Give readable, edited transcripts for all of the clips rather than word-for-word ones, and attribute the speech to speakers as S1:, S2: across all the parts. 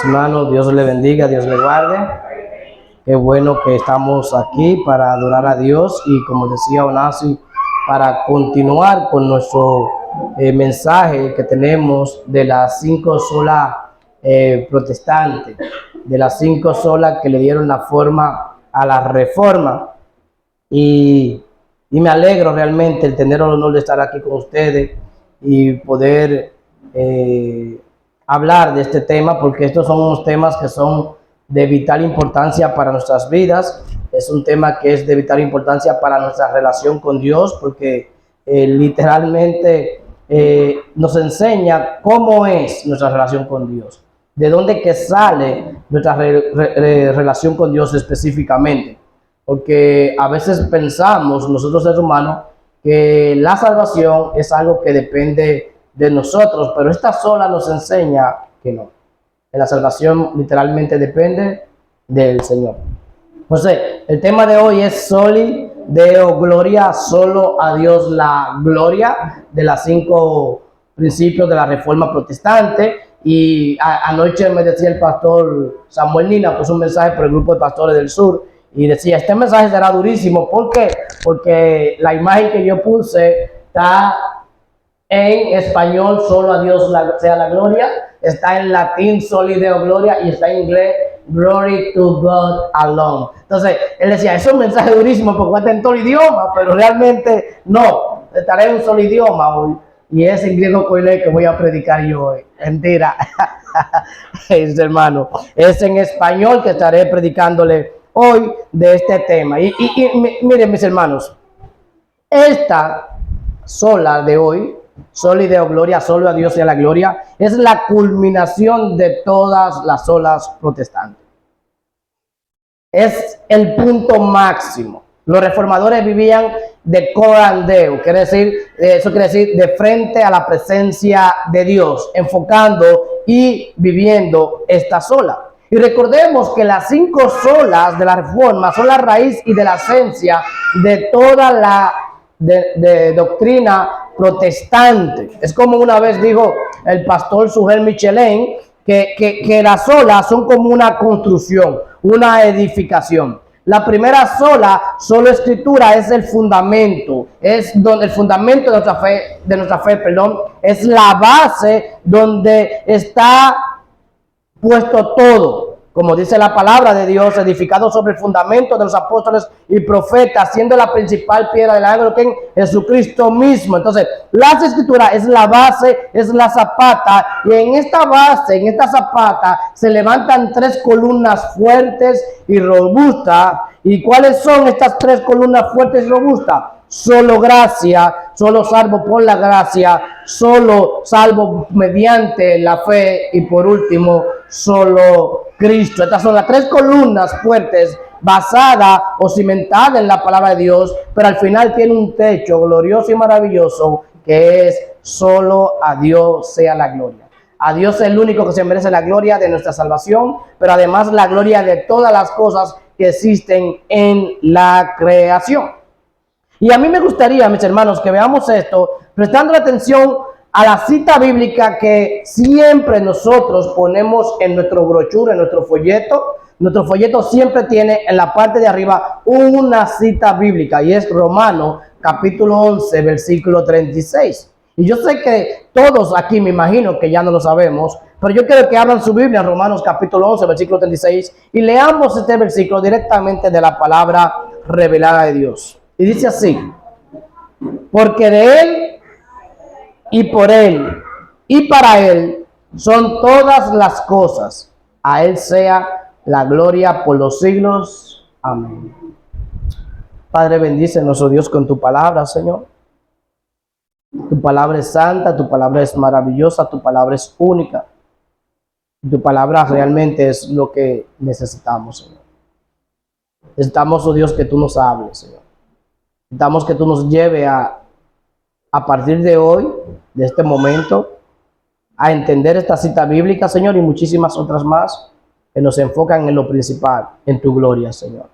S1: hermanos, Dios le bendiga, Dios le guarde. Qué bueno que estamos aquí para adorar a Dios y, como decía Onasi, para continuar con nuestro mensaje que tenemos de las 5 solas protestantes, de las 5 solas que le dieron la forma a la reforma. Y me alegro realmente el tener el honor de estar aquí con ustedes y poder hablar de este tema, porque estos son unos temas que son de vital importancia para nuestras vidas. Es un tema que es de vital importancia para nuestra relación con Dios, porque literalmente nos enseña cómo es nuestra relación con Dios, de dónde que sale nuestra relación con Dios específicamente. Porque a veces pensamos nosotros seres humanos que la salvación es algo que depende de nosotros, pero esta sola nos enseña que no. Que la salvación literalmente depende del Señor. Entonces, el tema de hoy es Soli Deo Gloria, solo a Dios la gloria, de las 5 principios de la Reforma Protestante. Y anoche me decía el pastor Samuel Nina, puso un mensaje por el grupo de pastores del sur, y decía, este mensaje será durísimo. ¿Por qué? Porque la imagen que yo puse está en español, solo a Dios sea la gloria, está en latín, Soli Deo Gloria, y está en inglés, Glory to God alone. Entonces, él decía, eso es un mensaje durísimo porque está en todo idioma, pero realmente no, estaré en un solo idioma hoy, y es en griego koine que voy a predicar yo hoy. Mentira, es, hermano, es en español que estaré predicándole hoy de este tema. Y miren, mis hermanos, esta sola de hoy, Soli Deo Gloria, solo a Dios sea la gloria, es la culminación de todas las solas protestantes. Es el punto máximo. Los reformadores vivían de coram Deo, eso quiere decir de frente a la presencia de Dios, enfocando y viviendo esta sola. Y recordemos que las 5 solas de la reforma son la raíz y de la esencia de toda la de doctrina protestante. Es como una vez dijo el pastor Sugel Michelin, que las solas son como una construcción, una edificación. La primera sola escritura es el fundamento, es donde el fundamento de nuestra fe, es la base donde está puesto todo. Como dice la palabra de Dios, edificado sobre el fundamento de los apóstoles y profetas, siendo la principal piedra del ángulo que es Jesucristo mismo. Entonces, las escrituras es la base, es la zapata, y en esta base, en esta zapata, se levantan 3 columnas fuertes y robustas. ¿Y cuáles son estas 3 columnas fuertes y robustas? Solo gracia, solo salvo por la gracia, solo salvo mediante la fe, y por último, solo Cristo. Estas son las 3 columnas fuertes basadas o cimentadas en la palabra de Dios, pero al final tiene un techo glorioso y maravilloso que es solo a Dios sea la gloria. A Dios es el único que se merece la gloria de nuestra salvación, pero además la gloria de todas las cosas que existen en la creación. Y a mí me gustaría, mis hermanos, que veamos esto prestando atención a la cita bíblica que siempre nosotros ponemos en nuestro brochure, en nuestro folleto. Nuestro folleto siempre tiene en la parte de arriba una cita bíblica, y es Romanos capítulo 11, versículo 36. Y yo sé que todos aquí, me imagino que ya no lo sabemos, pero yo quiero que abran su Biblia en Romanos capítulo 11, versículo 36, y leamos este versículo directamente de la palabra revelada de Dios. Y dice así: porque de Él y por Él y para Él son todas las cosas. A Él sea la gloria por los siglos. Amén. Padre, bendice nuestro Dios con tu palabra, Señor. Tu palabra es santa, tu palabra es maravillosa, tu palabra es única. Tu palabra realmente es lo que necesitamos, Señor. Necesitamos, oh Dios, que tú nos hables, Señor. Necesitamos que tú nos lleves a partir de hoy, de este momento, a entender esta cita bíblica, Señor, y muchísimas otras más que nos enfocan en lo principal, en tu gloria, Señor.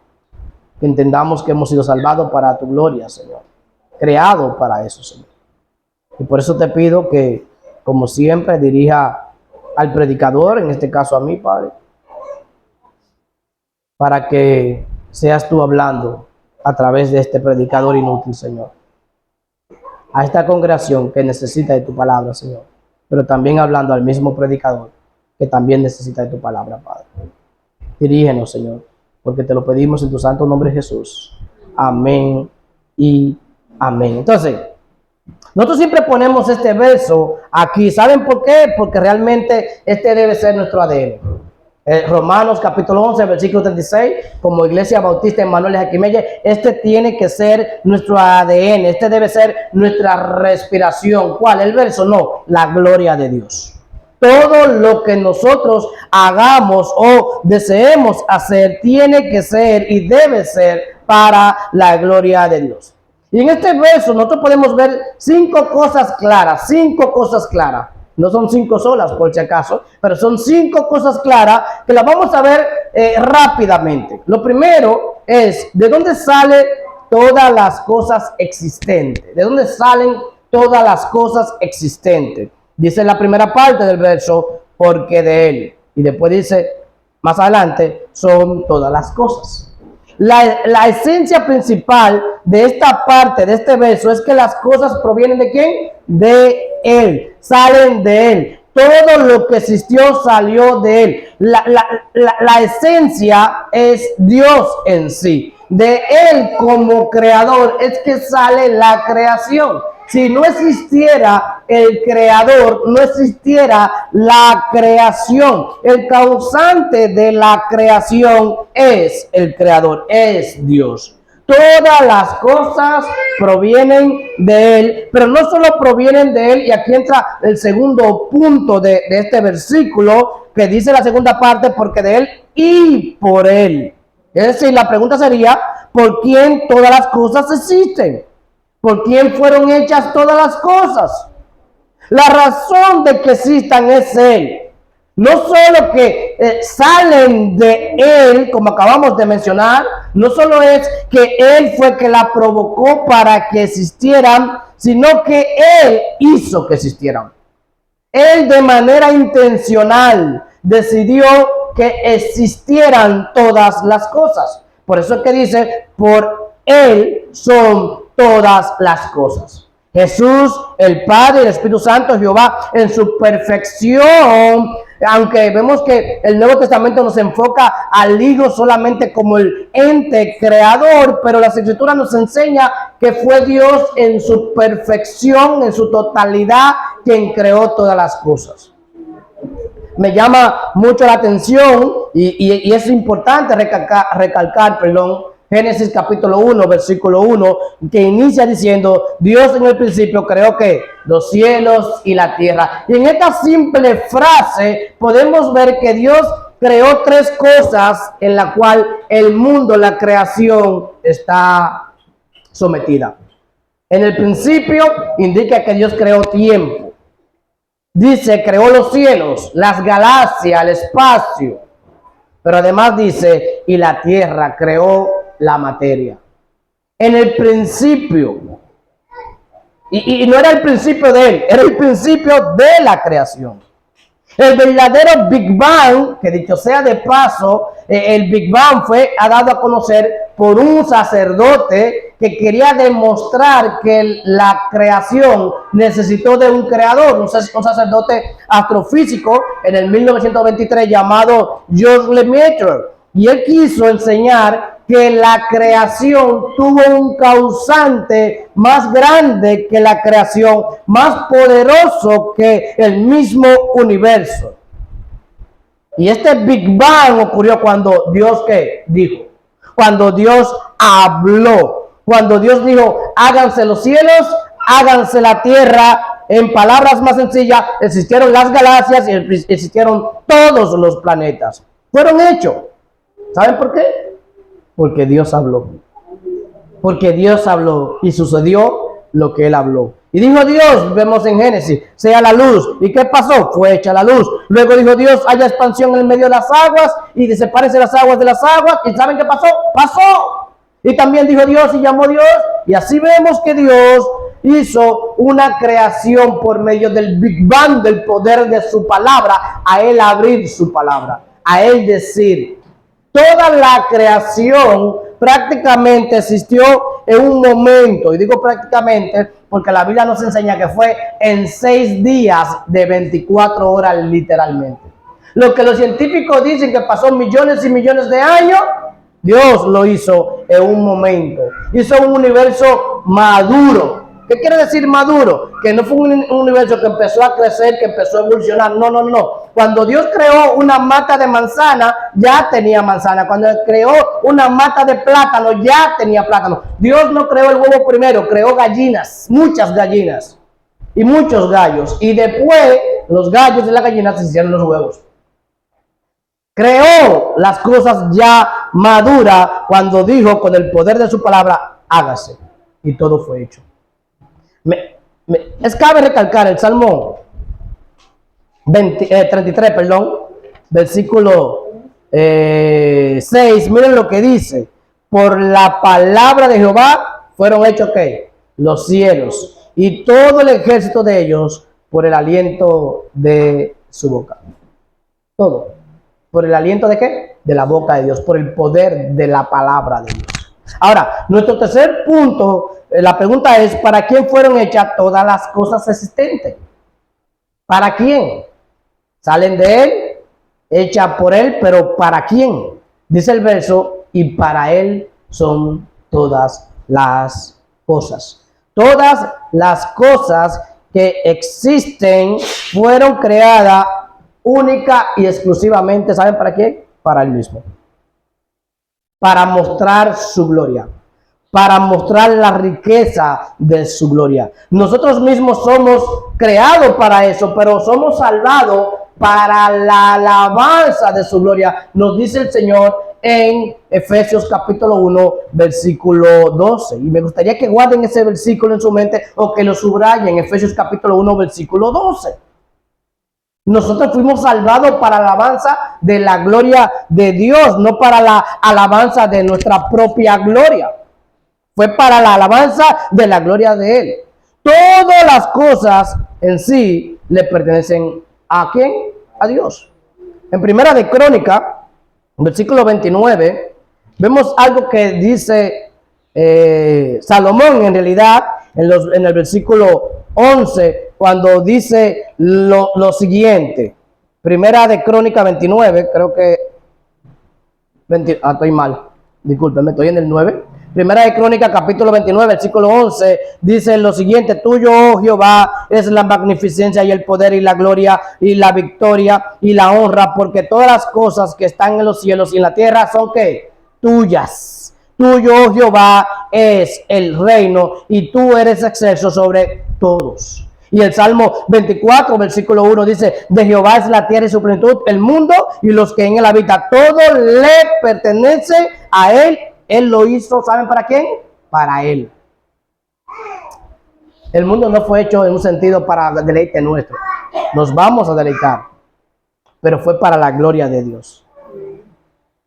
S1: Que entendamos que hemos sido salvados para tu gloria, Señor. Creados para eso, Señor. Y por eso te pido que, como siempre, dirija al predicador, en este caso a mí, Padre, para que seas tú hablando a través de este predicador inútil, Señor, a esta congregación que necesita de tu palabra, Señor, pero también hablando al mismo predicador que también necesita de tu palabra, Padre. Dirígenos, Señor, porque te lo pedimos en tu santo nombre, Jesús. Amén y amén. Entonces, nosotros siempre ponemos este verso aquí. ¿Saben por qué? Porque realmente este debe ser nuestro ADN. Romanos capítulo 11, versículo 36, como Iglesia Bautista Emmanuel Jaquimelle, este tiene que ser nuestro ADN, este debe ser nuestra respiración. ¿Cuál? El verso, no, la gloria de Dios. Todo lo que nosotros hagamos o deseemos hacer tiene que ser y debe ser para la gloria de Dios. Y en este verso nosotros podemos ver 5 cosas claras, 5 cosas claras. No son 5 solas, por si acaso, pero son 5 cosas claras que las vamos a ver rápidamente. Lo primero es, ¿de dónde salen todas las cosas existentes? ¿De dónde salen todas las cosas existentes? Dice en la primera parte del verso, porque de Él. Y después dice, más adelante, son todas las cosas. La esencia principal de esta parte, de este verso, es que las cosas provienen ¿de quién? De Él, salen de Él. Todo lo que existió salió de Él. La esencia es Dios en sí. De Él como creador es que sale la creación. Si no existiera el creador, no existiera la creación. El causante de la creación es el creador, es Dios. Todas las cosas provienen de Él, pero no solo provienen de Él, y aquí entra el segundo punto de este versículo, que dice la segunda parte, porque de Él y por Él. Es decir, la pregunta sería, ¿por quién todas las cosas existen? ¿Por quién fueron hechas todas las cosas? La razón de que existan es Él. No solo que salen de Él, como acabamos de mencionar, no solo es que Él fue que la provocó para que existieran, sino que Él hizo que existieran. Él de manera intencional decidió que existieran todas las cosas. Por eso es que dice, por Él son todas las cosas. Jesús, el Padre, el Espíritu Santo, Jehová, en su perfección, aunque vemos que el Nuevo Testamento nos enfoca al Hijo solamente como el ente creador, pero las Escrituras nos enseña que fue Dios en su perfección, en su totalidad, quien creó todas las cosas. Me llama mucho la atención y es importante recalcar, Génesis capítulo 1, versículo 1, que inicia diciendo, Dios en el principio creó que los cielos y la tierra. Y en esta simple frase podemos ver que Dios creó 3 cosas en la cual el mundo, la creación, está sometida. En el principio indica que Dios creó tiempo. Dice, creó los cielos, las galaxias, el espacio. Pero además dice, y la tierra, creó la materia. En el principio. Y no era el principio de Él, era el principio de la creación. El verdadero Big Bang, que dicho sea de paso, el Big Bang fue dado a conocer por un sacerdote que quería demostrar que la creación necesitó de un creador, un sacerdote astrofísico en el 1923 llamado Georges Lemaitre. Y él quiso enseñar que la creación tuvo un causante más grande que la creación, más poderoso que el mismo universo. Y este Big Bang ocurrió cuando Dios, ¿qué dijo? Cuando Dios habló. Cuando Dios dijo, háganse los cielos, háganse la tierra. En palabras más sencillas, existieron las galaxias y existieron todos los planetas. Fueron hechos. ¿Saben por qué? Porque Dios habló. Porque Dios habló y sucedió lo que Él habló. Y dijo Dios, vemos en Génesis, sea la luz. ¿Y qué pasó? Fue hecha la luz. Luego dijo Dios, haya expansión en el medio de las aguas y sepárense las aguas de las aguas. ¿Y saben qué pasó? Pasó. Y también dijo Dios y llamó Dios. Y así vemos que Dios hizo una creación por medio del Big Bang, del poder de su palabra, a Él abrir su palabra, a Él decir. Toda la creación prácticamente existió en un momento, y digo prácticamente porque la Biblia nos enseña que fue en 6 días de 24 horas literalmente. Lo que los científicos dicen que pasó millones y millones de años, Dios lo hizo en un momento. Hizo un universo maduro. ¿Qué quiere decir maduro? Que no fue un universo que empezó a crecer, que empezó a evolucionar. No, no, no. Cuando Dios creó una mata de manzana, ya tenía manzana. Cuando creó una mata de plátano, ya tenía plátano. Dios no creó el huevo primero, creó gallinas, muchas gallinas y muchos gallos. Y después los gallos y las gallinas hicieron los huevos. Creó las cosas ya maduras cuando dijo con el poder de su palabra, hágase. Y todo fue hecho. Es cabe recalcar el Salmo 33, versículo 6. Miren lo que dice. Por la palabra de Jehová fueron hechos ¿qué? Los cielos y todo el ejército de ellos por el aliento de su boca. Todo. ¿Por el aliento de qué? De la boca de Dios, por el poder de la palabra de Dios. Ahora, nuestro tercer punto, la pregunta es, ¿para quién fueron hechas todas las cosas existentes? ¿Para quién? Salen de Él, hechas por Él, pero ¿para quién? Dice el verso, y para Él son todas las cosas. Todas las cosas que existen fueron creadas única y exclusivamente, ¿saben para qué? Para Él mismo. Para mostrar su gloria. Para mostrar la riqueza de su gloria. Nosotros mismos somos creados para eso, pero somos salvados para la alabanza de su gloria. Nos dice el Señor en Efesios capítulo 1, versículo 12. Y me gustaría que guarden ese versículo en su mente o que lo subrayen. Efesios capítulo 1, versículo 12. Nosotros fuimos salvados para la alabanza de la gloria de Dios, no para la alabanza de nuestra propia gloria. Fue para la alabanza de la gloria de Él. Todas las cosas en sí le pertenecen ¿a quién? A Dios. En Primera de Crónica, versículo 29, vemos algo que dice Salomón en realidad en el versículo 11, cuando dice lo siguiente. Primera de Crónica 29, creo que estoy mal, discúlpenme, estoy en el 9. Primera de Crónica capítulo 29, versículo 11, dice lo siguiente: tuyo, oh Jehová, es la magnificencia y el poder y la gloria y la victoria y la honra, porque todas las cosas que están en los cielos y en la tierra son ¿qué? Tuyas. Tuyo, oh Jehová, es el reino y tú eres excelso sobre todos. Y el Salmo 24, versículo 1 dice: de Jehová es la tierra y su plenitud, el mundo y los que en él habitan. Todo le pertenece a Él. Él lo hizo, ¿saben para quién? Para Él. El mundo no fue hecho en un sentido para deleite nuestro. Nos vamos a deleitar, pero fue para la gloria de Dios.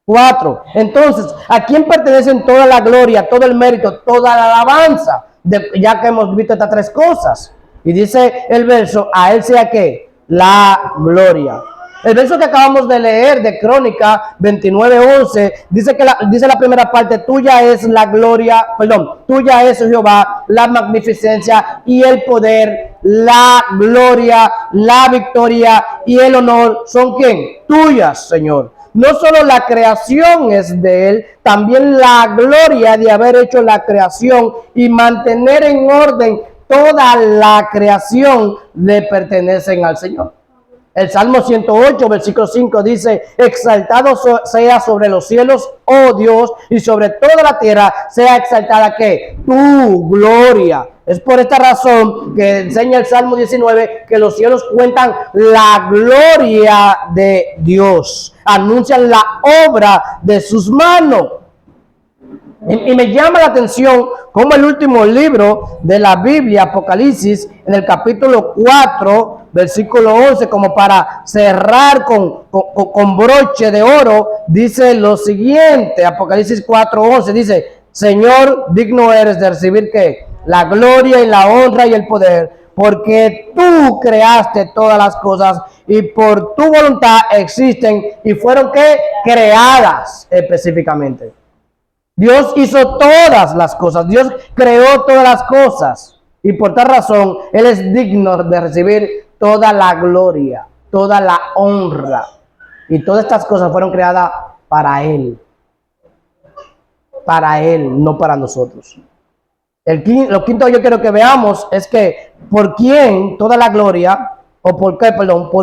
S1: 4. Entonces, ¿a quién pertenecen toda la gloria, todo el mérito, toda la alabanza? Ya que hemos visto estas tres cosas. Y dice el verso: a Él sea ¿qué? La gloria. El verso que acabamos de leer de Crónica 29:11 dice que dice la primera parte: tuya es la gloria, tuya es Jehová, la magnificencia y el poder, la gloria, la victoria y el honor son ¿quién? Tuyas, Señor. No solo la creación es de Él, también la gloria de haber hecho la creación y mantener en orden toda la creación le pertenecen al Señor. El Salmo 108, versículo 5 dice: exaltado sea sobre los cielos, oh Dios, y sobre toda la tierra sea exaltada ¿qué? Tu gloria. Es por esta razón que enseña el Salmo 19 que los cielos cuentan la gloria de Dios. Anuncian la obra de sus manos. Y me llama la atención como el último libro de la Biblia, Apocalipsis, en el capítulo 4, versículo 11, como para cerrar con broche de oro, dice lo siguiente. Apocalipsis 4:11 dice: Señor, digno eres de recibir ¿qué? la gloria y la honra y el poder, porque tú creaste todas las cosas y por tu voluntad existen y fueron ¿qué? Creadas específicamente. Dios hizo todas las cosas, Dios creó todas las cosas y por tal razón Él es digno de recibir toda la gloria, toda la honra, y todas estas cosas fueron creadas para Él, no para nosotros. Lo quinto que yo quiero que veamos es que por quién toda la gloria, o por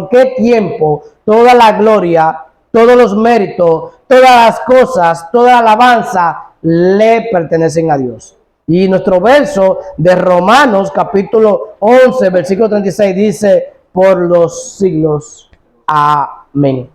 S1: qué tiempo toda la gloria, todos los méritos, todas las cosas, toda la alabanza le pertenecen a Dios. Y nuestro verso de Romanos capítulo 11, versículo 36 dice, por los siglos, amén.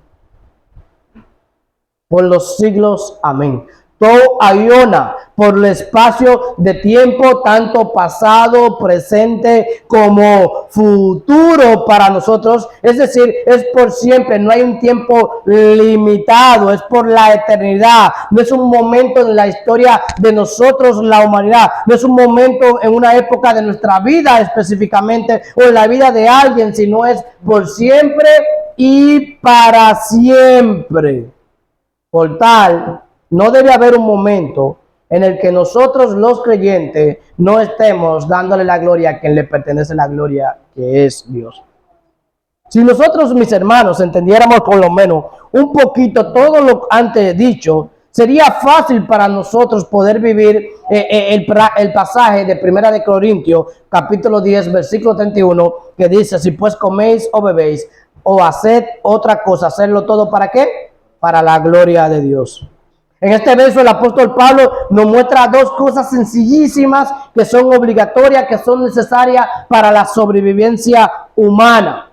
S1: Por los siglos, amén. Todo ayona por el espacio de tiempo, tanto pasado, presente, como futuro para nosotros. Es decir, es por siempre, no hay un tiempo limitado, es por la eternidad. No es un momento en la historia de nosotros, la humanidad. No es un momento en una época de nuestra vida específicamente, o en la vida de alguien, sino es por siempre y para siempre. Por tal, no debe haber un momento en el que nosotros los creyentes no estemos dándole la gloria a quien le pertenece la gloria, que es Dios. Si nosotros, mis hermanos, entendiéramos por lo menos un poquito todo lo antes dicho, sería fácil para nosotros poder vivir el pasaje de Primera de Corintios, capítulo 10, versículo 31, que dice, si pues coméis o bebéis o haced otra cosa, hacerlo todo ¿para qué? Para la gloria de Dios. En este verso el apóstol Pablo nos muestra dos cosas sencillísimas que son obligatorias, que son necesarias para la sobrevivencia humana.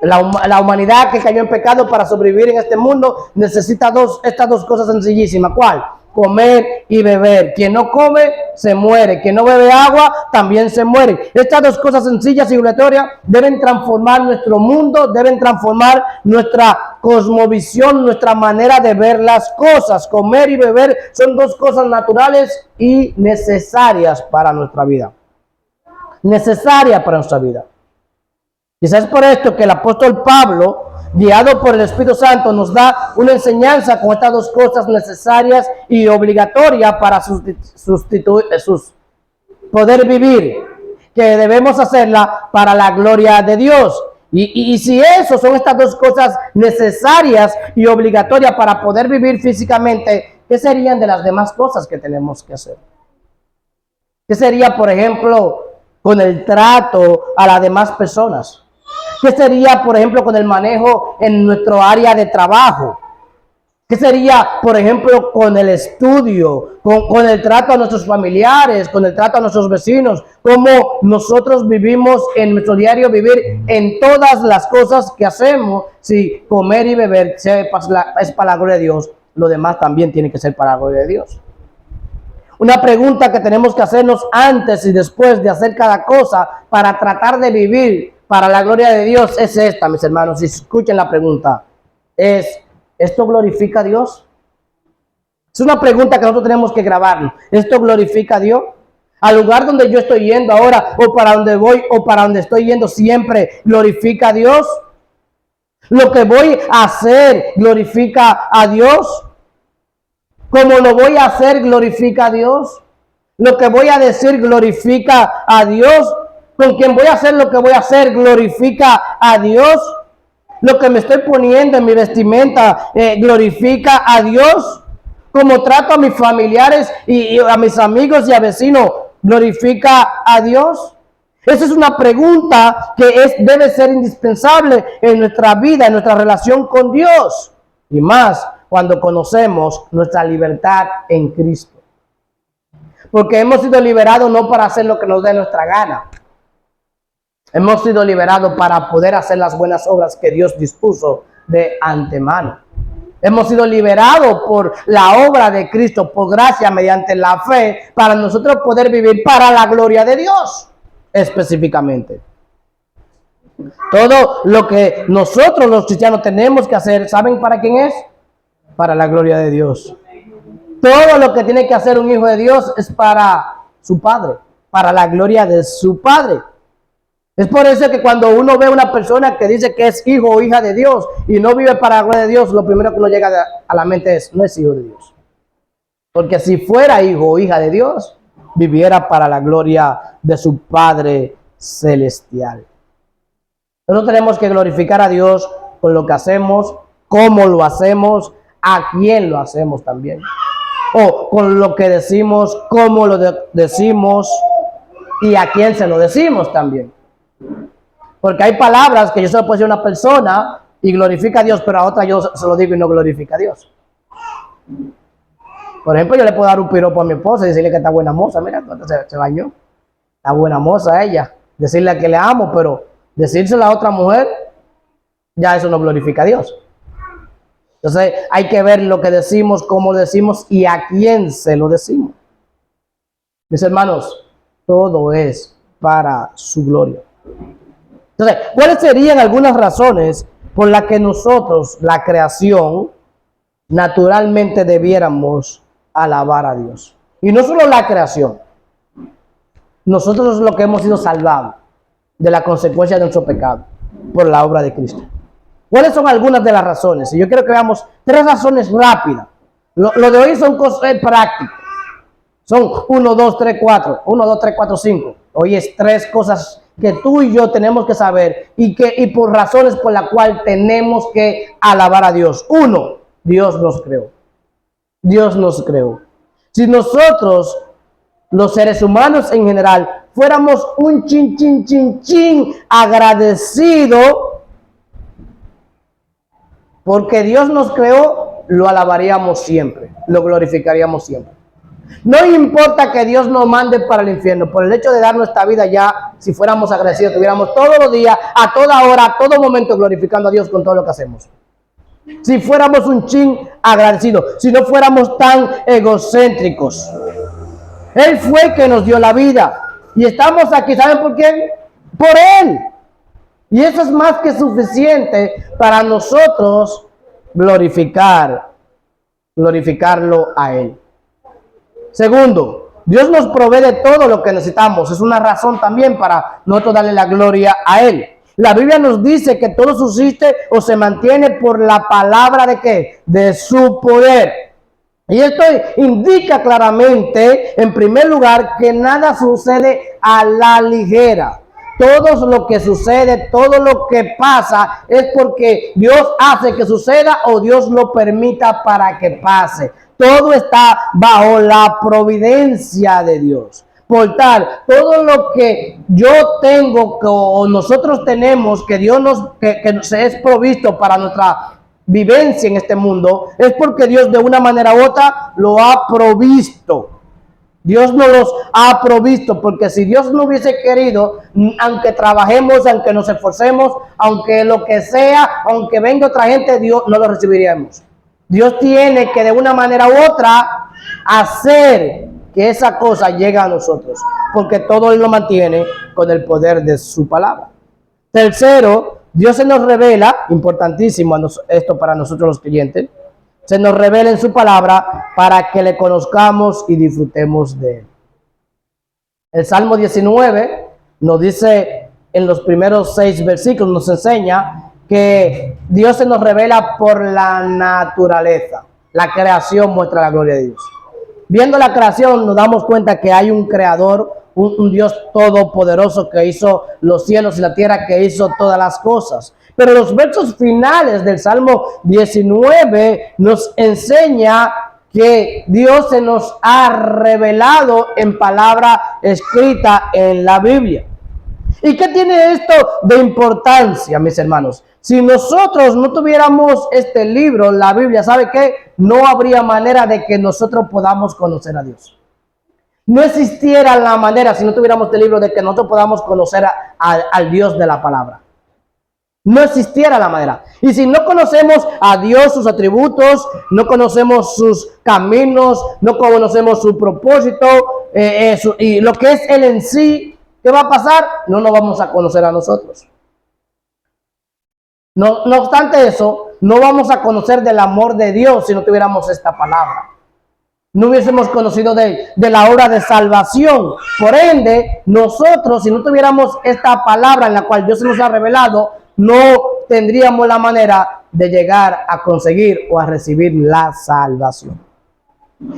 S1: La humanidad que cayó en pecado para sobrevivir en este mundo necesita estas dos cosas sencillísimas. ¿Cuál? Comer y beber. Quien no come, se muere. Quien no bebe agua, también se muere. Estas dos cosas sencillas y obligatorias deben transformar nuestro mundo, deben transformar nuestra cosmovisión, nuestra manera de ver las cosas. Comer y beber son dos cosas naturales y necesarias para nuestra vida. Necesarias para nuestra vida. Quizás es por esto que el apóstol Pablo, guiado por el Espíritu Santo, nos da una enseñanza con estas dos cosas necesarias y obligatorias para poder vivir, que debemos hacerla para la gloria de Dios. Y si eso son estas dos cosas necesarias y obligatorias para poder vivir físicamente, ¿qué serían de las demás cosas que tenemos que hacer? ¿Qué sería, por ejemplo, con el trato a las demás personas? ¿Qué sería, por ejemplo, con el manejo en nuestro área de trabajo? ¿Qué sería, por ejemplo, con el estudio, con el trato a nuestros familiares, con el trato a nuestros vecinos? ¿Cómo nosotros vivimos en nuestro diario vivir en todas las cosas que hacemos? Si comer y beber es para la gloria de Dios, lo demás también tiene que ser para la gloria de Dios. Una pregunta que tenemos que hacernos antes y después de hacer cada cosa para tratar de vivir para la gloria de Dios es esta, mis hermanos. Si escuchen la pregunta, ¿esto glorifica a Dios? Es una pregunta que nosotros tenemos que grabarnos. ¿Esto glorifica a Dios? Al lugar donde yo estoy yendo ahora, o para donde voy, o para donde estoy yendo siempre, ¿glorifica a Dios? ¿Lo que voy a hacer glorifica a Dios? ¿Cómo lo voy a hacer glorifica a Dios? ¿Lo que voy a decir glorifica a Dios? ¿Con quien voy a hacer lo que voy a hacer glorifica a Dios? ¿Lo que me estoy poniendo en mi vestimenta glorifica a Dios? ¿Cómo trato a mis familiares y a mis amigos y a vecinos glorifica a Dios? Esa es una pregunta que debe ser indispensable en nuestra vida, en nuestra relación con Dios. Y más cuando conocemos nuestra libertad en Cristo. Porque hemos sido liberados no para hacer lo que nos dé nuestra gana. Hemos sido liberados para poder hacer las buenas obras que Dios dispuso de antemano. Hemos sido liberados por la obra de Cristo, por gracia, mediante la fe, para nosotros poder vivir para la gloria de Dios, específicamente. Todo lo que nosotros los cristianos tenemos que hacer, ¿saben para quién es? Para la gloria de Dios. Todo lo que tiene que hacer un hijo de Dios es para su Padre, para la gloria de su Padre. Es por eso que cuando uno ve a una persona que dice que es hijo o hija de Dios y no vive para la gloria de Dios, lo primero que nos llega a la mente es, no es hijo de Dios. Porque si fuera hijo o hija de Dios, viviera para la gloria de su Padre celestial. Nosotros tenemos que glorificar a Dios con lo que hacemos, cómo lo hacemos, a quién lo hacemos también. O con lo que decimos, cómo lo decimos y a quién se lo decimos también. Porque hay palabras que yo se lo puedo decir a una persona y glorifica a Dios, pero a otra yo se lo digo y no glorifica a Dios. Por ejemplo, yo le puedo dar un piropo a mi esposa y decirle que está buena moza. Mira, se bañó. Está buena moza ella. Decirle que le amo, pero decírselo a otra mujer, ya eso no glorifica a Dios. Entonces hay que ver lo que decimos, cómo lo decimos y a quién se lo decimos. Mis hermanos, todo es para su gloria. Entonces, ¿cuáles serían algunas razones por las que nosotros, la creación, naturalmente debiéramos alabar a Dios? Y no solo la creación. Nosotros lo que hemos sido salvados de la consecuencia de nuestro pecado por la obra de Cristo. ¿Cuáles son algunas de las razones? Y yo quiero que veamos 3 razones rápidas. Lo de hoy son cosas prácticas. Son 1, 2, 3, 4. 1, 2, 3, 4, 5. Hoy es 3 cosas que tú y yo tenemos que saber y por razones por las cuales tenemos que alabar a Dios. 1, Dios nos creó. Dios nos creó. Si nosotros, los seres humanos en general, fuéramos un chin agradecido porque Dios nos creó, lo alabaríamos siempre, lo glorificaríamos siempre. No importa que Dios nos mande para el infierno, por el hecho de dar nuestra vida ya, si fuéramos agradecidos, tuviéramos todos los días, a toda hora, a todo momento glorificando a Dios con todo lo que hacemos. Si fuéramos un chin agradecidos, si no fuéramos tan egocéntricos. Él fue el que nos dio la vida y estamos aquí, ¿saben por qué? Por Él. Y eso es más que suficiente para nosotros glorificarlo a Él. Segundo, Dios nos provee de todo lo que necesitamos. Es una razón también para nosotros darle la gloria a Él. La Biblia nos dice que todo subsiste o se mantiene por la palabra de ¿qué? De su poder. Y esto indica claramente, en primer lugar, que nada sucede a la ligera. Todo lo que sucede, todo lo que pasa es porque Dios hace que suceda o Dios lo permita para que pase. Todo está bajo la providencia de Dios. Por tal, todo lo que yo tengo o nosotros tenemos, que Dios que se es provisto para nuestra vivencia en este mundo, es porque Dios de una manera u otra lo ha provisto. Dios nos los ha provisto, porque si Dios no hubiese querido, aunque trabajemos, aunque nos esforcemos, aunque lo que sea, aunque venga otra gente, Dios no lo recibiríamos. Dios tiene que de una manera u otra hacer que esa cosa llegue a nosotros, porque todo Él lo mantiene con el poder de su palabra. Tercero, Dios se nos revela, importantísimo esto para nosotros los creyentes, se nos revela en su palabra para que le conozcamos y disfrutemos de Él. El Salmo 19 nos dice en los primeros 6 versículos, nos enseña que Dios se nos revela por la naturaleza. La creación muestra la gloria de Dios. Viendo la creación nos damos cuenta que hay un creador, un Dios todopoderoso que hizo los cielos y la tierra, que hizo todas las cosas. Pero los versos finales del Salmo 19 nos enseña que Dios se nos ha revelado en palabra escrita en la Biblia. ¿Y qué tiene esto de importancia, mis hermanos? Si nosotros no tuviéramos este libro, la Biblia, ¿sabe qué? No habría manera de que nosotros podamos conocer a Dios. No existiera la manera, si no tuviéramos este libro, de que nosotros podamos conocer al Dios de la palabra. No existiera la manera. Y si no conocemos a Dios, sus atributos, no conocemos sus caminos, no conocemos su propósito y lo que es Él en sí, ¿qué va a pasar? No nos vamos a conocer a nosotros. No obstante eso, no vamos a conocer del amor de Dios si no tuviéramos esta palabra. no hubiésemos conocido de la obra de salvación. Por ende, nosotros, si no tuviéramos esta palabra en la cual Dios nos ha revelado, no tendríamos la manera de llegar a conseguir o a recibir la salvación.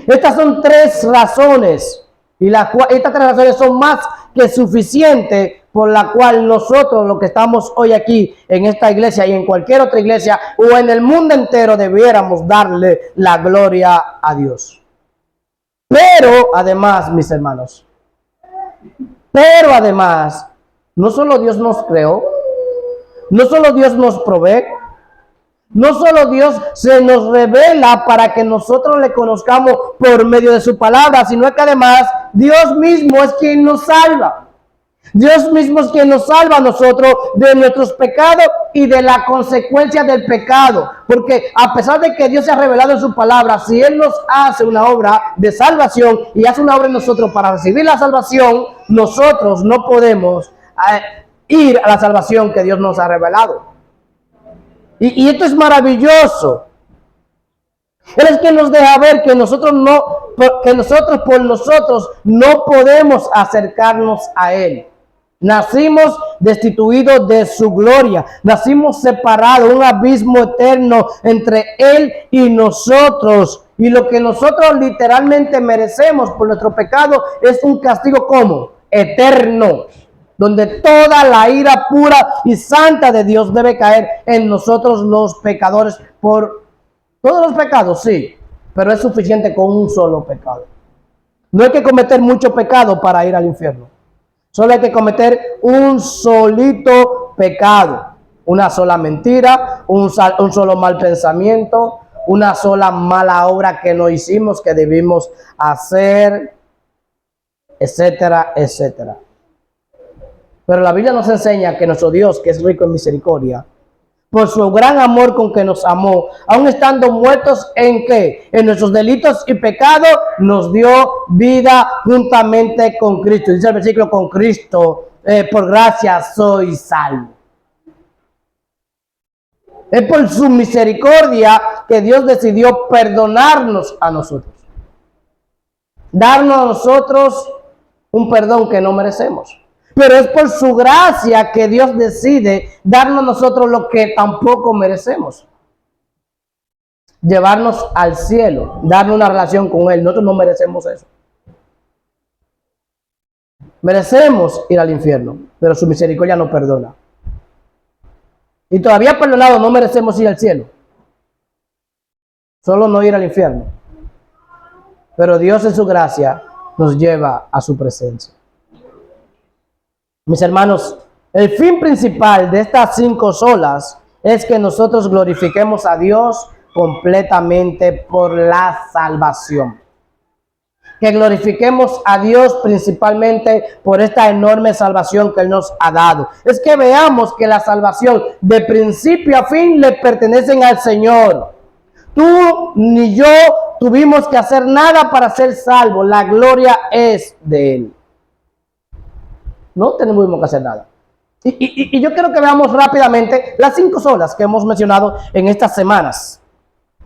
S1: Estas son tres razones, y estas tres razones son más que suficientes por la cual nosotros, los que estamos hoy aquí en esta iglesia y en cualquier otra iglesia o en el mundo entero, debiéramos darle la gloria a Dios. Pero además, mis hermanos, no solo Dios nos creó, no solo Dios nos provee, no solo Dios se nos revela para que nosotros le conozcamos por medio de su palabra, sino que además Dios mismo es quien nos salva. Dios mismo es quien nos salva a nosotros de nuestros pecados y de la consecuencia del pecado. Porque a pesar de que Dios se ha revelado en su palabra, si Él nos hace una obra de salvación y hace una obra en nosotros para recibir la salvación, nosotros no podemos ir a la salvación que Dios nos ha revelado. Y esto es maravilloso. Él es quien nos deja ver que nosotros por nosotros no podemos acercarnos a Él. Nacimos destituidos de su gloria, nacimos separados, un abismo eterno entre Él y nosotros. Y lo que nosotros literalmente merecemos por nuestro pecado es un castigo como eterno, donde toda la ira pura y santa de Dios debe caer en nosotros los pecadores por todos los pecados, sí, pero es suficiente con un solo pecado. No hay que cometer mucho pecado para ir al infierno. Solo hay que cometer un solito pecado, una sola mentira, un solo mal pensamiento, una sola mala obra que no hicimos, que debimos hacer, etcétera, etcétera. Pero la Biblia nos enseña que nuestro Dios, que es rico en misericordia, por su gran amor con que nos amó, aun estando muertos en ¿qué? En nuestros delitos y pecados, nos dio vida juntamente con Cristo. Dice el versículo, con Cristo, por gracia soy salvo. Es por su misericordia que Dios decidió perdonarnos a nosotros. Darnos a nosotros un perdón que no merecemos. Pero es por su gracia que Dios decide darnos a nosotros lo que tampoco merecemos. Llevarnos al cielo, darnos una relación con Él. Nosotros no merecemos eso. Merecemos ir al infierno, pero su misericordia nos perdona. Y todavía perdonado no merecemos ir al cielo. Solo no ir al infierno. Pero Dios en su gracia nos lleva a su presencia. Mis hermanos, el fin principal de estas 5 solas es que nosotros glorifiquemos a Dios completamente por la salvación. Que glorifiquemos a Dios principalmente por esta enorme salvación que Él nos ha dado. Es que veamos que la salvación de principio a fin le pertenecen al Señor. Tú ni yo tuvimos que hacer nada para ser salvos. La gloria es de Él. No tenemos que hacer nada. Y yo quiero que veamos rápidamente las 5 solas que hemos mencionado en estas semanas.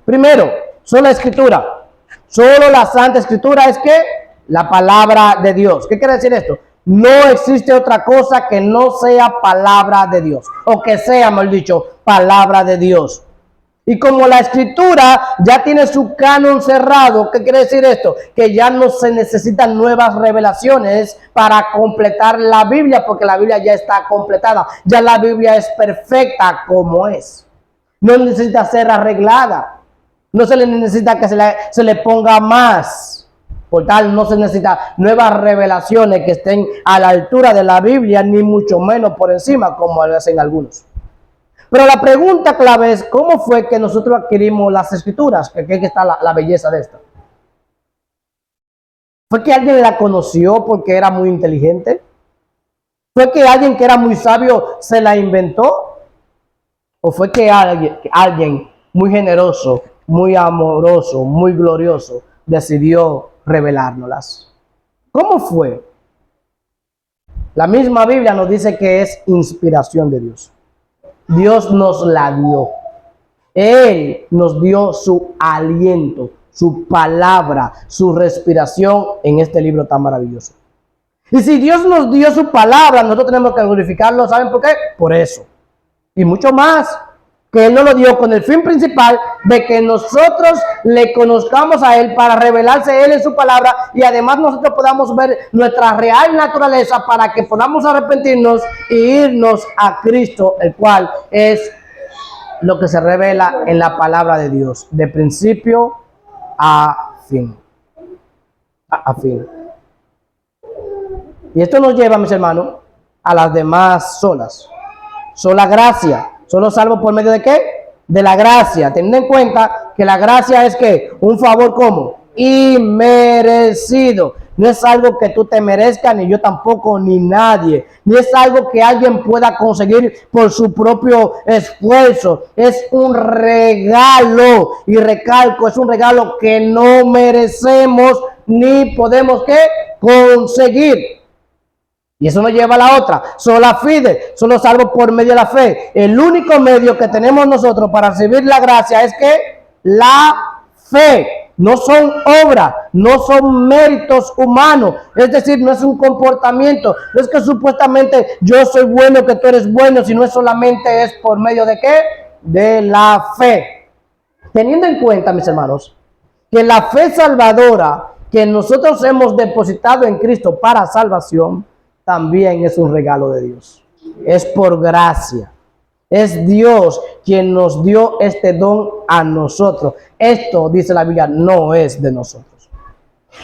S1: Primero, sola escritura. Solo la Santa Escritura es que la palabra de Dios. ¿Qué quiere decir esto? No existe otra cosa que no sea palabra de Dios. O que sea, mejor dicho, palabra de Dios. Y como la Escritura ya tiene su canon cerrado, ¿qué quiere decir esto? Que ya no se necesitan nuevas revelaciones para completar la Biblia, porque la Biblia ya está completada. Ya la Biblia es perfecta como es. No necesita ser arreglada. No se le necesita que se le ponga más. Por tal, no se necesita nuevas revelaciones que estén a la altura de la Biblia, ni mucho menos por encima, como lo hacen algunos. Pero la pregunta clave es, ¿cómo fue que nosotros adquirimos las Escrituras? Que aquí está la belleza de esto. ¿Fue que alguien la conoció porque era muy inteligente? ¿Fue que alguien que era muy sabio se la inventó? ¿O fue que alguien muy generoso, muy amoroso, muy glorioso, decidió revelárnoslas? ¿Cómo fue? La misma Biblia nos dice que es inspiración de Dios. Dios nos la dio. Él nos dio su aliento, su palabra, su respiración en este libro tan maravilloso. Y si Dios nos dio su palabra, nosotros tenemos que glorificarlo. ¿Saben por qué? Por eso. Y mucho más, que Él nos lo dio con el fin principal de que nosotros le conozcamos a Él para revelarse Él en su palabra y además nosotros podamos ver nuestra real naturaleza para que podamos arrepentirnos y irnos a Cristo, el cual es lo que se revela en la palabra de Dios, de principio a fin. A fin. Y esto nos lleva, mis hermanos, a las demás solas. Sola gracia. Solo salvo por medio de ¿qué? De la gracia. Teniendo en cuenta que la gracia es ¿qué? Un favor como inmerecido. No es algo que tú te merezcas, ni yo tampoco, ni nadie. Ni es algo que alguien pueda conseguir por su propio esfuerzo. Es un regalo. Y recalco, es un regalo que no merecemos ni podemos ¿qué? Conseguir. Y eso nos lleva a la otra, sola fide, solo salvo por medio de la fe. El único medio que tenemos nosotros para recibir la gracia es que la fe. No son obras, no son méritos humanos, es decir, no es un comportamiento, no es que supuestamente yo soy bueno, que tú eres bueno, sino es solamente es por medio de ¿qué? De la fe. Teniendo en cuenta, mis hermanos, que la fe salvadora que nosotros hemos depositado en Cristo para salvación, también es un regalo de Dios. Es por gracia. Es Dios quien nos dio este don a nosotros. Esto, dice la Biblia, no es de nosotros.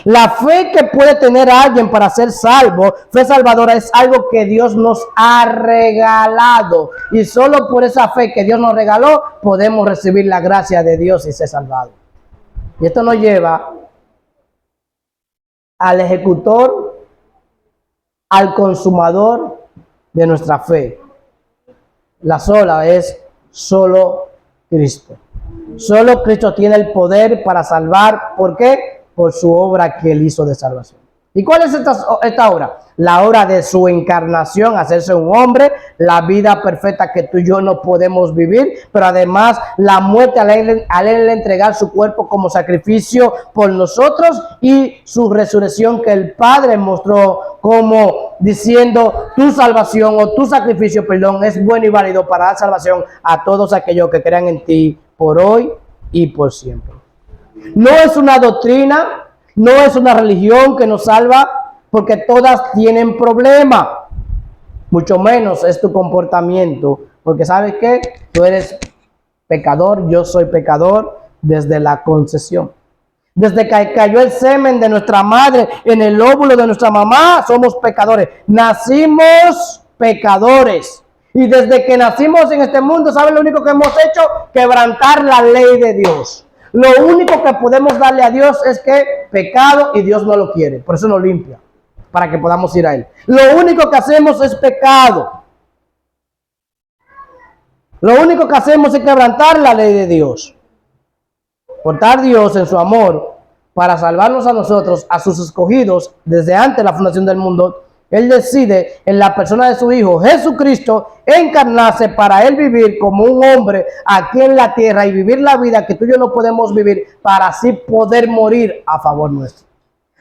S1: La fe que puede tener alguien para ser salvo, fe salvadora, es algo que Dios nos ha regalado. Y solo por esa fe que Dios nos regaló, podemos recibir la gracia de Dios y ser salvados. Y esto nos lleva al ejecutor, al consumador de nuestra fe. La sola es solo Cristo. Solo Cristo tiene el poder para salvar. ¿Por qué? Por su obra que Él hizo de salvación. ¿Y cuál es esta obra? La obra de su encarnación, hacerse un hombre, la vida perfecta que tú y yo no podemos vivir, pero además la muerte al él entregar su cuerpo como sacrificio por nosotros y su resurrección que el Padre mostró como diciendo tu salvación o tu sacrificio, perdón, es bueno y válido para dar salvación a todos aquellos que crean en ti por hoy y por siempre. No es una doctrina, no es una religión que nos salva, porque todas tienen problema. Mucho menos es tu comportamiento, porque ¿sabes qué? Tú eres pecador, yo soy pecador desde la concepción. Desde que cayó el semen de nuestra madre en el óvulo de nuestra mamá, somos pecadores. Nacimos pecadores. Y desde que nacimos en este mundo, ¿saben lo único que hemos hecho? Quebrantar la ley de Dios. Lo único que podemos darle a Dios es que pecado y Dios no lo quiere. Por eso nos limpia, para que podamos ir a Él. Lo único que hacemos es pecado. Lo único que hacemos es quebrantar la ley de Dios. Portar Dios en su amor para salvarnos a nosotros, a sus escogidos, desde antes de la fundación del mundo. Él decide en la persona de su Hijo Jesucristo encarnarse para Él vivir como un hombre aquí en la tierra y vivir la vida que tú y yo no podemos vivir, para así poder morir a favor nuestro,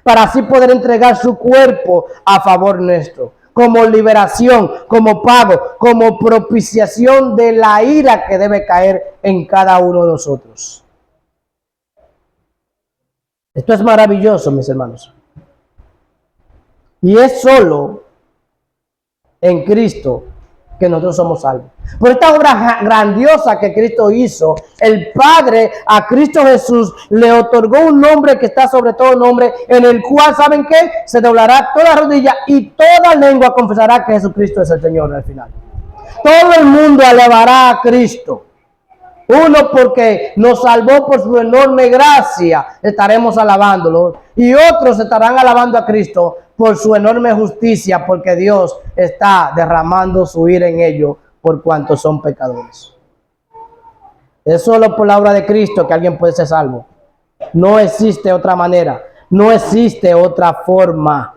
S1: para así poder entregar su cuerpo a favor nuestro, como liberación, como pago, como propiciación de la ira que debe caer en cada uno de nosotros. Esto es maravilloso, mis hermanos. Y es solo en Cristo que nosotros somos salvos. Por esta obra grandiosa que Cristo hizo, el Padre a Cristo Jesús le otorgó un nombre que está sobre todo nombre, en el cual, ¿saben qué? Se doblará toda rodilla y toda lengua confesará que Jesucristo es el Señor al final. Todo el mundo alabará a Cristo. Uno, porque nos salvó por su enorme gracia, estaremos alabándolo. Y otros estarán alabando a Cristo por su enorme justicia, porque Dios está derramando su ira en ellos por cuanto son pecadores. Es solo por la obra de Cristo que alguien puede ser salvo. No existe otra manera, no existe otra forma.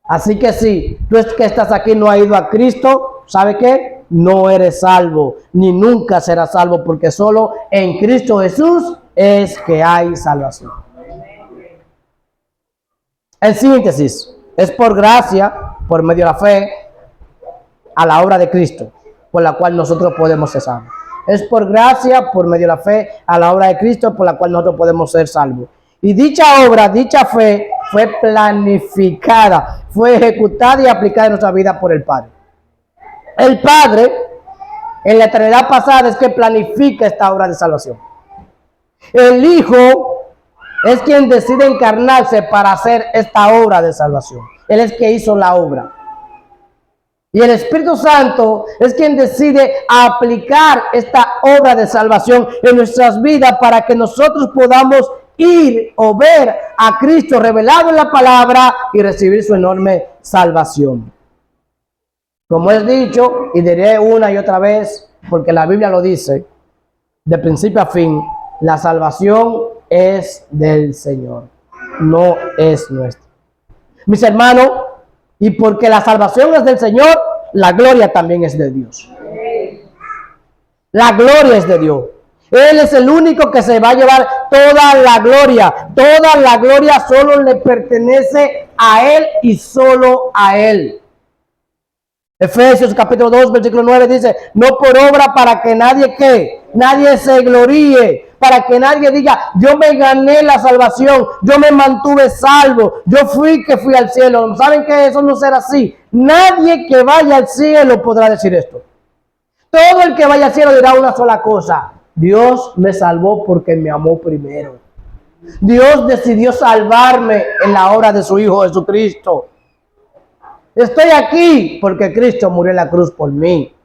S1: Así que si tú que estás aquí no has ido a Cristo, ¿sabe qué? No eres salvo, ni nunca serás salvo, porque solo en Cristo Jesús es que hay salvación. En síntesis, es por gracia, por medio de la fe, a la obra de Cristo, por la cual nosotros podemos ser salvos. Es por gracia, por medio de la fe, a la obra de Cristo, por la cual nosotros podemos ser salvos. Y dicha obra, dicha fe, fue planificada, fue ejecutada y aplicada en nuestra vida por el Padre. El Padre, en la eternidad pasada, es que planifica esta obra de salvación. El Hijo es quien decide encarnarse para hacer esta obra de salvación. Él es que hizo la obra. Y el Espíritu Santo es quien decide aplicar esta obra de salvación en nuestras vidas para que nosotros podamos ir o ver a Cristo revelado en la palabra y recibir su enorme salvación. Como es dicho, y diré una y otra vez, porque la Biblia lo dice, de principio a fin, la salvación es del Señor, no es nuestra. Mis hermanos, y porque la salvación es del Señor, la gloria también es de Dios. La gloria es de Dios. Él es el único que se va a llevar toda la gloria. Toda la gloria solo le pertenece a Él y solo a Él. Efesios capítulo 2, versículo 9 dice, no por obra para que nadie se gloríe, para que nadie diga, yo me gané la salvación, yo me mantuve salvo, yo fui al cielo. ¿Saben que eso no será así? Nadie que vaya al cielo podrá decir esto. Todo el que vaya al cielo dirá una sola cosa: Dios me salvó porque me amó primero. Dios decidió salvarme en la obra de su Hijo Jesucristo. Estoy aquí porque Cristo murió en la cruz por mí.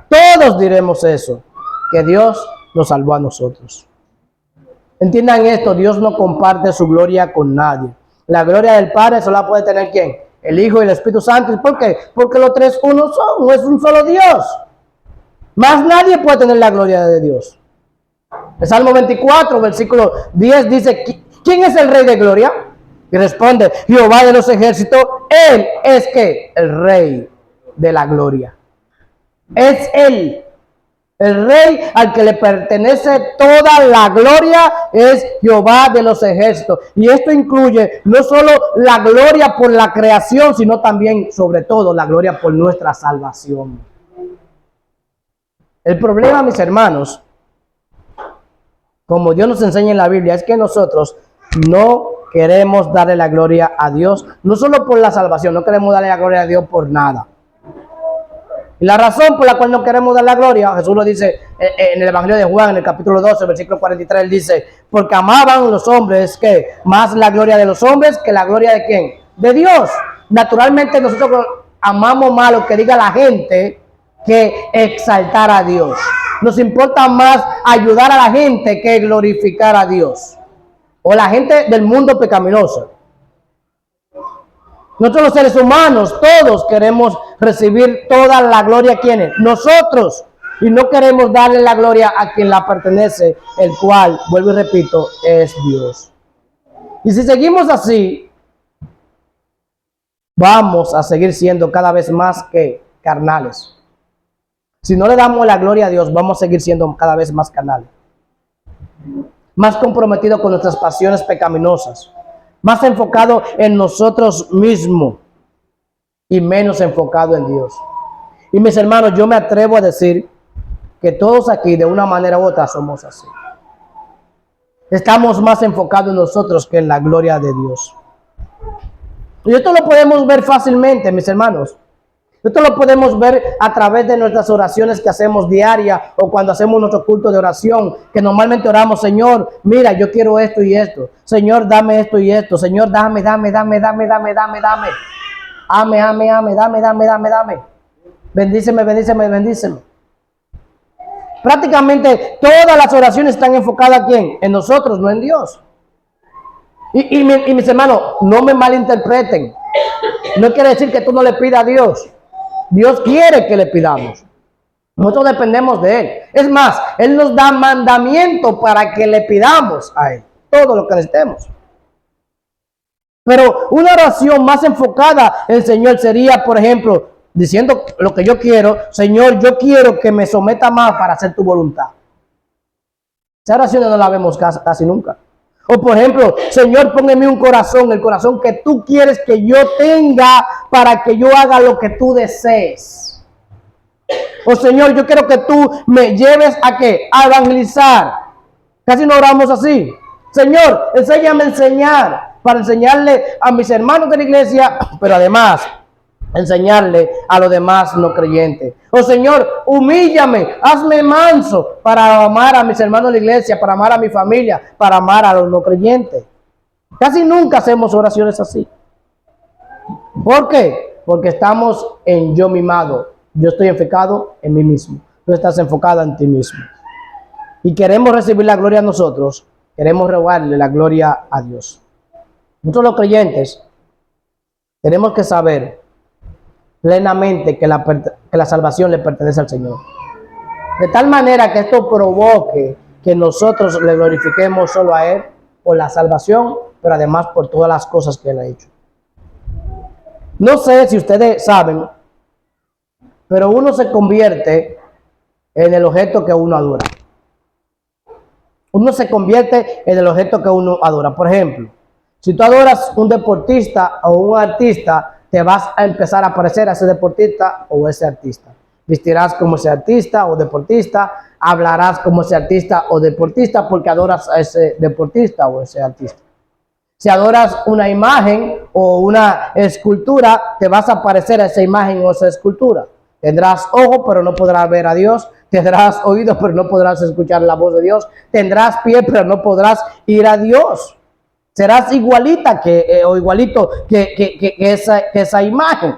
S1: Todos diremos eso, que Dios nos salvó a nosotros. Entiendan esto, Dios no comparte su gloria con nadie. La gloria del Padre solo la puede tener ¿quién? El Hijo y el Espíritu Santo. ¿Y por qué? Porque los tres uno son, no es un solo Dios. Más nadie puede tener la gloria de Dios. El Salmo 24, versículo 10 dice, ¿quién es el Rey de gloria? Y responde, Jehová de los ejércitos, Él es que el Rey de la gloria. Es Él. El Rey al que le pertenece toda la gloria es Jehová de los ejércitos. Y esto incluye no solo la gloria por la creación, sino también, sobre todo, la gloria por nuestra salvación. El problema, mis hermanos, como Dios nos enseña en la Biblia, es que nosotros no queremos darle la gloria a Dios, no solo por la salvación, no queremos darle la gloria a Dios por nada. Y la razón por la cual no queremos dar la gloria, Jesús lo dice en el Evangelio de Juan, en el capítulo 12, versículo 43, él dice, porque amaban los hombres que más la gloria de los hombres que la gloria de ¿quién? De Dios. Naturalmente nosotros amamos más lo que diga la gente que exaltar a Dios. Nos importa más ayudar a la gente que glorificar a Dios. O la gente del mundo pecaminoso. Nosotros los seres humanos, todos queremos recibir toda la gloria. ¿Quiénes? Nosotros. Y no queremos darle la gloria a quien la pertenece, el cual, vuelvo y repito, es Dios. Y si seguimos así, vamos a seguir siendo cada vez más que carnales. Si no le damos la gloria a Dios, vamos a seguir siendo cada vez más carnales. Más comprometido con nuestras pasiones pecaminosas, más enfocado en nosotros mismos y menos enfocado en Dios. Y mis hermanos, yo me atrevo a decir que todos aquí de una manera u otra somos así. Estamos más enfocados en nosotros que en la gloria de Dios. Y esto lo podemos ver fácilmente, mis hermanos. Esto lo podemos ver a través de nuestras oraciones que hacemos diaria o cuando hacemos nuestro culto de oración, que normalmente oramos, Señor, mira, yo quiero esto y esto. Señor, dame esto y esto. Señor, dame. Dame. Bendíceme. Prácticamente todas las oraciones están enfocadas ¿a quién? En nosotros, no en Dios. Y mis hermanos, no me malinterpreten. No quiere decir que tú no le pidas a Dios. Dios quiere que le pidamos. Nosotros dependemos de Él. Es más, Él nos da mandamiento para que le pidamos a Él todo lo que necesitemos. Pero una oración más enfocada en el Señor sería, por ejemplo, diciendo lo que yo quiero. Señor, yo quiero que me someta más para hacer tu voluntad. Esa oración no la vemos casi nunca. O por ejemplo, Señor, pon en mí un corazón, el corazón que tú quieres que yo tenga para que yo haga lo que tú desees. O Señor, yo quiero que tú me lleves a ¿qué? A evangelizar. Casi no oramos así. Señor, enséñame a enseñar, para enseñarle a mis hermanos de la iglesia, pero además enseñarle a los demás no creyentes. Oh Señor, humíllame, hazme manso para amar a mis hermanos de la iglesia, para amar a mi familia, para amar a los no creyentes. Casi nunca hacemos oraciones así. ¿Por qué? Porque estamos en yo mimado. Yo estoy enfocado en mí mismo. Tú estás enfocado en ti mismo. Y queremos recibir la gloria a nosotros. Queremos robarle la gloria a Dios. Nosotros los creyentes tenemos que saber plenamente que la salvación le pertenece al Señor. De tal manera que esto provoque que nosotros le glorifiquemos solo a Él por la salvación, pero además por todas las cosas que Él ha hecho. No sé si ustedes saben, pero uno se convierte en el objeto que uno adora. Uno se convierte en el objeto que uno adora. Por ejemplo, si tú adoras un deportista o un artista, te vas a empezar a parecer a ese deportista o ese artista. Vestirás como ese artista o deportista, hablarás como ese artista o deportista porque adoras a ese deportista o ese artista. Si adoras una imagen o una escultura, te vas a parecer a esa imagen o esa escultura. Tendrás ojo, pero no podrás ver a Dios. Tendrás oídos, pero no podrás escuchar la voz de Dios. Tendrás pie, pero no podrás ir a Dios. Serás igualita o igualito que esa imagen.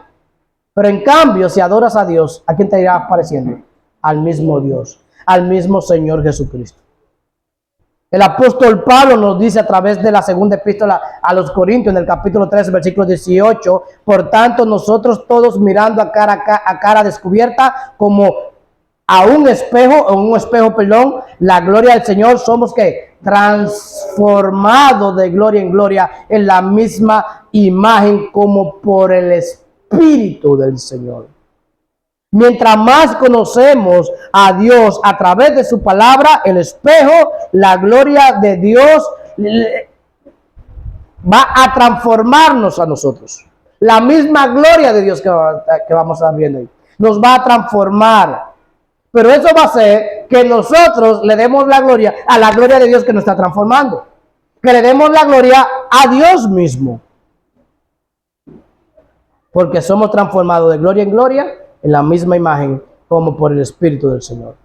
S1: Pero en cambio, si adoras a Dios, ¿a quién te irás pareciendo? Al mismo Dios, al mismo Señor Jesucristo. El apóstol Pablo nos dice a través de la segunda epístola a los Corintios, en el capítulo 3, versículo 18, por tanto nosotros todos mirando a cara descubierta como a un espejo, la gloria del Señor, somos que transformados de gloria en gloria en la misma imagen como por el Espíritu del Señor. Mientras más conocemos a Dios a través de su palabra, el espejo, la gloria de Dios va a transformarnos a nosotros. La misma gloria de Dios que vamos a estar viendo ahí nos va a transformar. Pero eso va a hacer que nosotros le demos la gloria a la gloria de Dios que nos está transformando. Que le demos la gloria a Dios mismo. Porque somos transformados de gloria en gloria en la misma imagen como por el Espíritu del Señor.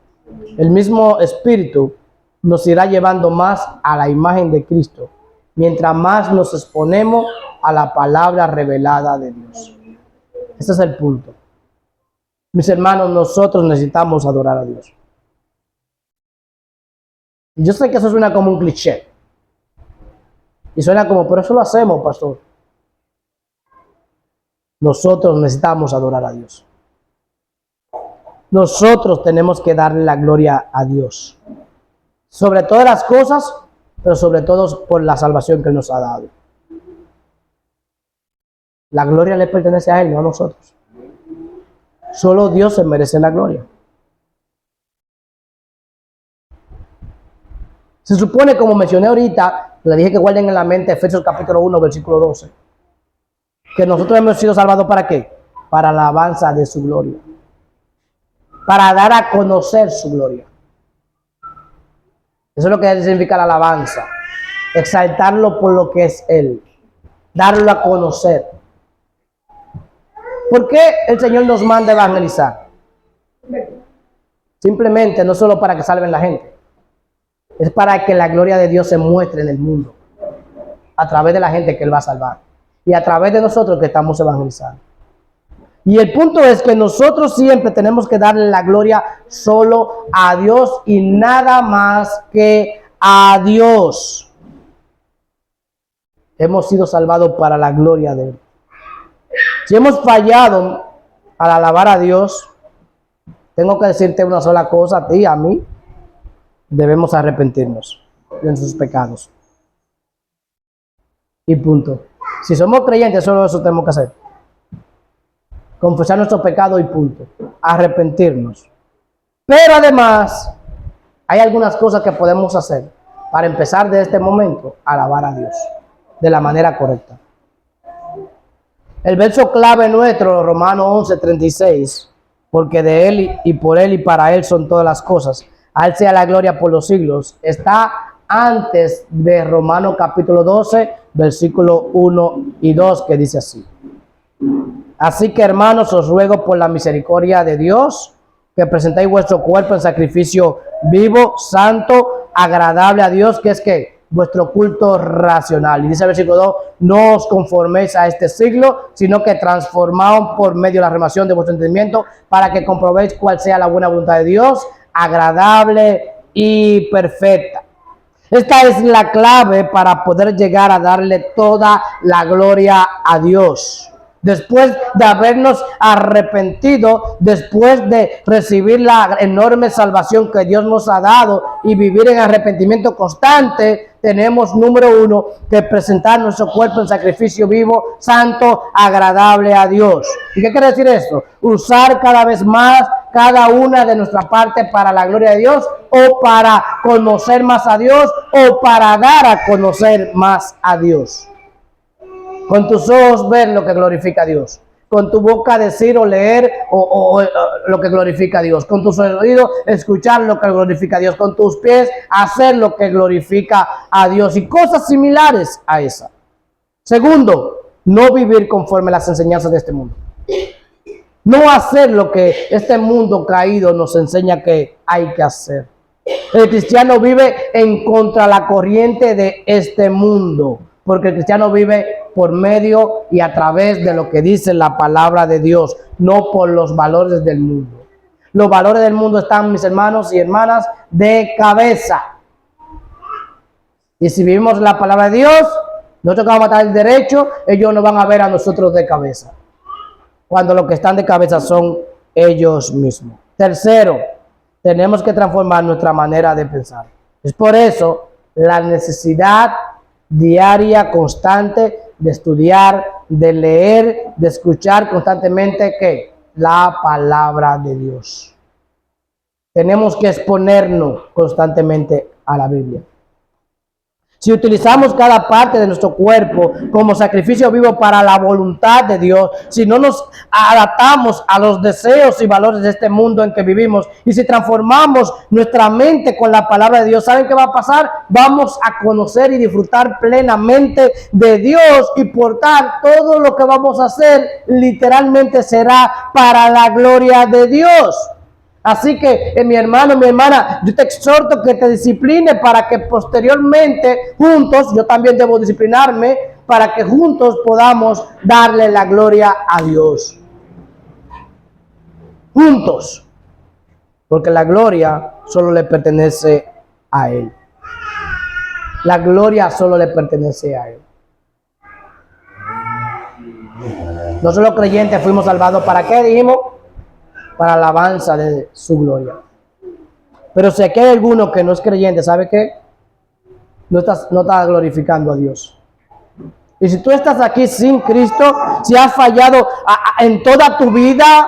S1: El mismo Espíritu nos irá llevando más a la imagen de Cristo, mientras más nos exponemos a la palabra revelada de Dios. Ese es el punto. Mis hermanos, nosotros necesitamos adorar a Dios. Yo sé que eso suena como un cliché. Y suena como, pero eso lo hacemos, pastor. Nosotros necesitamos adorar a Dios. Nosotros tenemos que darle la gloria a Dios. Sobre todas las cosas, pero sobre todo por la salvación que Él nos ha dado. La gloria le pertenece a Él, no a nosotros. Solo Dios se merece la gloria. Se supone, como mencioné ahorita, le dije que guarden en la mente Efesios capítulo 1, versículo 12, que nosotros hemos sido salvados ¿para qué? Para la alabanza de su gloria. Para dar a conocer su gloria. Eso es lo que significa la alabanza. Exaltarlo por lo que es Él. Darlo a conocer. ¿Por qué el Señor nos manda evangelizar? Simplemente, no solo para que salven la gente. Es para que la gloria de Dios se muestre en el mundo. A través de la gente que Él va a salvar. Y a través de nosotros que estamos evangelizando. Y el punto es que nosotros siempre tenemos que darle la gloria solo a Dios y nada más que a Dios. Hemos sido salvados para la gloria de Él. Si hemos fallado al alabar a Dios, tengo que decirte una sola cosa a ti y a mí. Debemos arrepentirnos de sus pecados. Y punto. Si somos creyentes, solo eso tenemos que hacer. Confesar nuestro pecado y punto. Arrepentirnos. Pero además, hay algunas cosas que podemos hacer para empezar de este momento a alabar a Dios de la manera correcta. El verso clave nuestro, Romanos 11:36, porque de Él y por Él y para Él son todas las cosas, a Él sea la gloria por los siglos, está antes de Romanos capítulo 12, versículo 1 y 2, que dice así: así que, hermanos, os ruego por la misericordia de Dios que presentéis vuestro cuerpo en sacrificio vivo, santo, agradable a Dios, que es que vuestro culto racional. Y dice el versículo 2: no os conforméis a este siglo, sino que transformaos por medio de la renovación de vuestro entendimiento, para que comprobéis cuál sea la buena voluntad de Dios, agradable y perfecta. Esta es la clave para poder llegar a darle toda la gloria a Dios. Después de habernos arrepentido, después de recibir la enorme salvación que Dios nos ha dado y vivir en arrepentimiento constante, tenemos, número uno, que presentar nuestro cuerpo en sacrificio vivo, santo, agradable a Dios. ¿Y qué quiere decir esto? Usar cada vez más cada una de nuestra parte para la gloria de Dios, o para conocer más a Dios, o para dar a conocer más a Dios. Con tus ojos ver lo que glorifica a Dios. Con tu boca decir o leer o lo que glorifica a Dios. Con tus oídos escuchar lo que glorifica a Dios. Con tus pies hacer lo que glorifica a Dios. Y cosas similares a esa. Segundo, no vivir conforme a las enseñanzas de este mundo. No hacer lo que este mundo caído nos enseña que hay que hacer. El cristiano vive en contra de la corriente de este mundo, porque el cristiano vive por medio y a través de lo que dice la palabra de Dios, no por los valores del mundo. Los valores del mundo están, mis hermanos y hermanas, de cabeza. Y si vivimos la palabra de Dios, nosotros que vamos a estar el derecho, ellos nos van a ver a nosotros de cabeza, cuando los que están de cabeza son ellos mismos. Tercero, tenemos que transformar nuestra manera de pensar. Es por eso la necesidad diaria, constante, de estudiar, de leer, de escuchar constantemente ¿qué? La palabra de Dios. Tenemos que exponernos constantemente a la Biblia. Si utilizamos cada parte de nuestro cuerpo como sacrificio vivo para la voluntad de Dios, si no nos adaptamos a los deseos y valores de este mundo en que vivimos, y si transformamos nuestra mente con la palabra de Dios, ¿saben qué va a pasar? Vamos a conocer y disfrutar plenamente de Dios, y por tal, todo lo que vamos a hacer literalmente será para la gloria de Dios. Así que, mi hermano, mi hermana, yo te exhorto que te discipline para que posteriormente, juntos, yo también debo disciplinarme, para que juntos podamos darle la gloria a Dios. Juntos. Porque la gloria solo le pertenece a Él. La gloria solo le pertenece a Él. Nosotros los creyentes fuimos salvados, ¿para qué dijimos? Para la alabanza de su gloria. Pero si aquí hay alguno que no es creyente, ¿sabe qué? No estás glorificando a Dios. Y si tú estás aquí sin Cristo, si has fallado en toda tu vida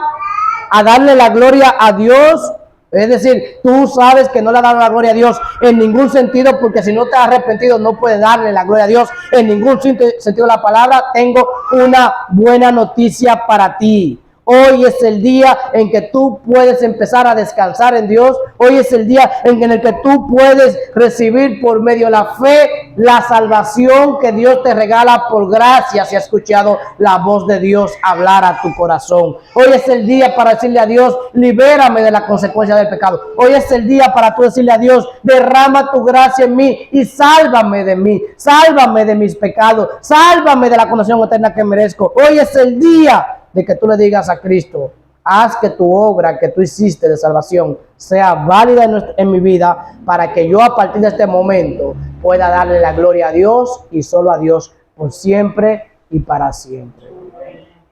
S1: a darle la gloria a Dios, es decir, tú sabes que no le has dado la gloria a Dios en ningún sentido, porque si no te has arrepentido no puedes darle la gloria a Dios en ningún sentido de la palabra. Tengo una buena noticia para ti. Hoy es el día en que tú puedes empezar a descansar en Dios. Hoy es el día en el que tú puedes recibir por medio de la fe la salvación que Dios te regala por gracia, si has escuchado la voz de Dios hablar a tu corazón. Hoy es el día para decirle a Dios: libérame de la consecuencia del pecado. Hoy es el día para tú decirle a Dios: derrama tu gracia en mí y sálvame de mí, sálvame de mis pecados, sálvame de la condenación eterna que merezco. Hoy es el día de que tú le digas a Cristo: haz que tu obra que tú hiciste de salvación sea válida en mi vida, para que yo a partir de este momento pueda darle la gloria a Dios y solo a Dios por siempre y para siempre.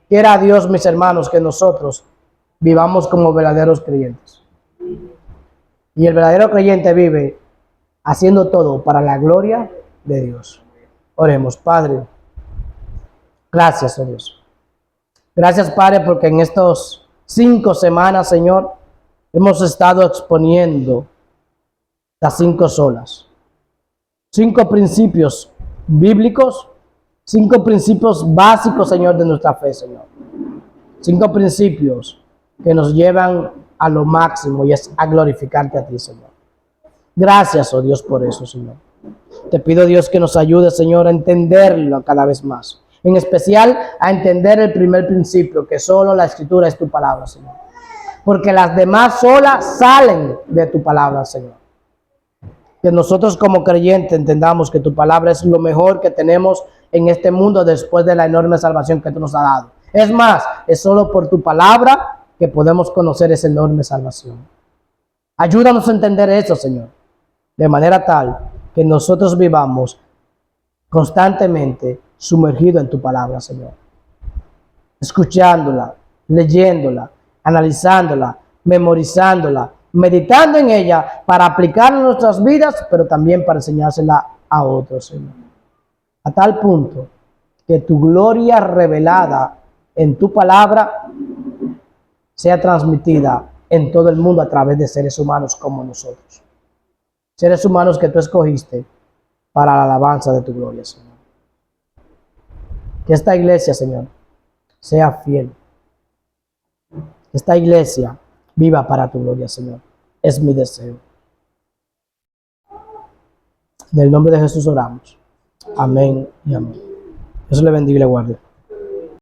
S1: Quiera Dios, mis hermanos, que nosotros vivamos como verdaderos creyentes. Y el verdadero creyente vive haciendo todo para la gloria de Dios. Oremos. Padre, gracias, oh Dios. Gracias, Padre, porque en estas 5 semanas, Señor, hemos estado exponiendo las 5 solas. 5 principios bíblicos, 5 principios básicos, Señor, de nuestra fe, Señor. 5 principios que nos llevan a lo máximo y es a glorificarte a ti, Señor. Gracias, oh Dios, por eso, Señor. Te pido, Dios, que nos ayude, Señor, a entenderlo cada vez más. En especial, a entender el primer principio, que solo la Escritura es tu palabra, Señor. Porque las demás solas salen de tu palabra, Señor. Que nosotros como creyentes entendamos que tu palabra es lo mejor que tenemos en este mundo después de la enorme salvación que tú nos has dado. Es más, es solo por tu palabra que podemos conocer esa enorme salvación. Ayúdanos a entender eso, Señor, de manera tal que nosotros vivamos constantemente sumergidos en tu palabra, Señor. Escuchándola, leyéndola, analizándola, memorizándola, meditando en ella para aplicarla en nuestras vidas, pero también para enseñársela a otros, Señor. A tal punto que tu gloria revelada en tu palabra sea transmitida en todo el mundo a través de seres humanos como nosotros. Seres humanos que tú escogiste para la alabanza de tu gloria, Señor. Que esta iglesia, Señor, sea fiel. Que esta iglesia viva para tu gloria, Señor. Es mi deseo. En el nombre de Jesús oramos. Amén y amén. Dios le bendiga y le guarde.